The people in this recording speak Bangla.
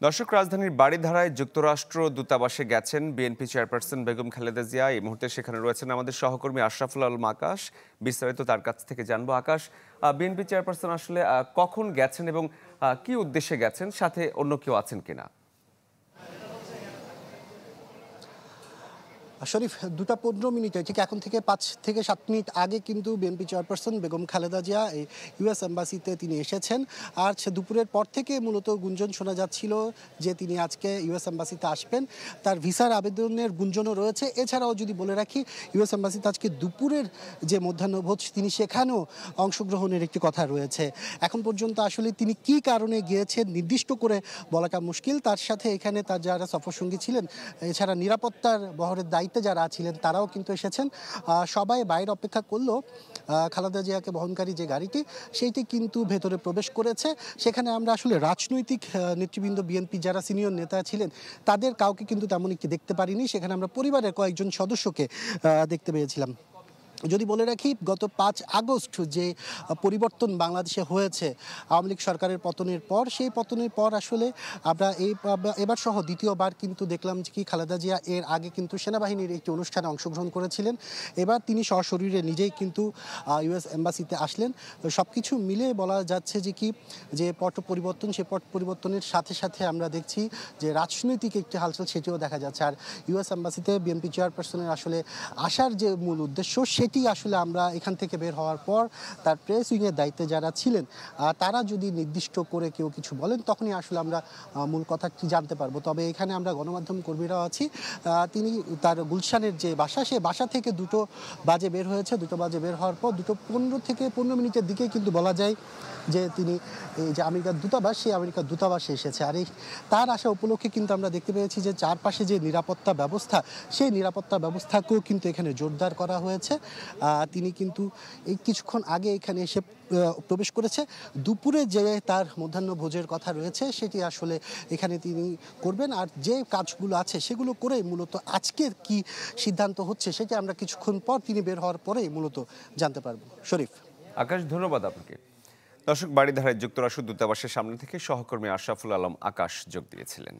দর্শক, রাজধানীর বারিধারায় যুক্তরাষ্ট্র দূতাবাসে গেছেন বিএনপি চেয়ারপারসন বেগম খালেদা জিয়া। এই মুহূর্তে সেখানে রয়েছেন আমাদের সহকর্মী আশরাফুল আলম আকাশ। বিস্তারিত তার কাছ থেকে জানবো। আকাশ, বিএনপি চেয়ারপারসন আসলে কখন গেছেন এবং কি উদ্দেশ্যে গেছেন, সাথে অন্য কেউ আছেন কিনা? শরীফ, 2টা 15 মিনিটে ঠিক এখন থেকে 5 থেকে 7 মিনিট আগে কিন্তু বিএনপি চেয়ারপারসন বেগম খালেদা জিয়া এই ইউএস এম্বাসিতে তিনি এসেছেন। আর দুপুরের পর থেকে মূলত গুঞ্জন শোনা যাচ্ছিল যে তিনি আজকে ইউএস এম্বাসিতে আসবেন। তার ভিসার আবেদনের গুঞ্জনও রয়েছে। এছাড়াও যদি বলে রাখি, ইউএস এম্বাসিতে আজকে দুপুরের যে মধ্যাহ্নভোজ, তিনি সেখানেও অংশগ্রহণের একটি কথা রয়েছে। এখন পর্যন্ত আসলে তিনি কি কারণে গিয়েছেন নির্দিষ্ট করে বলাটা মুশকিল। তার সাথে এখানে তার যারা সফরসঙ্গী ছিলেন, এছাড়া নিরাপত্তার বহরের দায়িত্বে যারা ছিলেন তারাও কিন্তু এসেছেন। সবাই বাইরে অপেক্ষা করলেও খালেদা জিয়াকে বহনকারী যে গাড়িটি, সেইটি কিন্তু ভেতরে প্রবেশ করেছে। সেখানে আমরা আসলে রাজনৈতিক নেতৃবৃন্দ, বিএনপি যারা সিনিয়র নেতা ছিলেন, তাদের কাউকে কিন্তু তেমন একটি দেখতে পারিনি। সেখানে আমরা পরিবারের কয়েকজন সদস্যকে দেখতে পেয়েছিলাম। যদি বলে রাখি, গত 5 আগস্ট যে পরিবর্তন বাংলাদেশে হয়েছে আওয়ামী লীগ সরকারের পতনের পর, সেই পতনের পর আসলে আমরা এবার সহ দ্বিতীয়বার কিন্তু দেখলাম যে কি খালেদা জিয়া এর আগে কিন্তু সেনাবাহিনীর একটি অনুষ্ঠানে অংশগ্রহণ করেছিলেন। এবার তিনি সশরীরে নিজেই কিন্তু ইউএস এম্বাসিতে আসলেন। সব কিছু মিলে বলা যাচ্ছে যে কি, যে পট পরিবর্তন, সেই পট পরিবর্তনের সাথে সাথে আমরা দেখছি যে রাজনৈতিক একটি হালচাল, সেটিও দেখা যাচ্ছে। আর ইউএস এম্বাসিতে বিএনপি চেয়ারপারসনের আসলে আসার যে মূল উদ্দেশ্য, সেটি আসলে আমরা এখান থেকে বের হওয়ার পর তার প্রেস উইংয়ের দায়িত্বে যারা ছিলেন, তারা যদি নির্দিষ্ট করে কেউ কিছু বলেন, তখনই আসলে আমরা মূল কথাটি জানতে পারবো। তবে এখানে আমরা গণমাধ্যম কর্মীরাও আছি। তিনি তার গুলশানের যে বাসা, সে বাসা থেকে 2টো বাজে বের হয়েছে। 2টো বাজে বের হওয়ার পর 2:15 থেকে 15 মিনিটের দিকে কিন্তু বলা যায় যে তিনি এই যে আমেরিকার দূতাবাস, সেই আমেরিকার দূতাবাসে এসেছে। আর এই তার আসা উপলক্ষে কিন্তু আমরা দেখতে পেয়েছি যে চারপাশে যে নিরাপত্তা ব্যবস্থা, সেই নিরাপত্তা ব্যবস্থাকেও কিন্তু এখানে জোরদার করা হয়েছে। তিনি কিন্তু এই কিছুক্ষণ আগে এখানে এসে প্রবেশ করেছে। দুপুরে যে তার মধ্যাহ্নভোজের কথা রয়েছে, সেটি আসলে এখানে তিনি করবেন। আর যে কাজগুলো আছে সেগুলো করে মূলত আজকের কি সিদ্ধান্ত হচ্ছে, সেটি আমরা কিছুক্ষণ পর তিনি বের হওয়ার পরেই মূলত জানতে পারবো। শরীফ। আকাশ, ধন্যবাদ আপনাকে। দর্শক, বারিধারায় যুক্তরাষ্ট্র দূতাবাসের সামনে থেকে সহকর্মী আশরাফুল আলম আকাশ যোগ দিয়েছিলেন।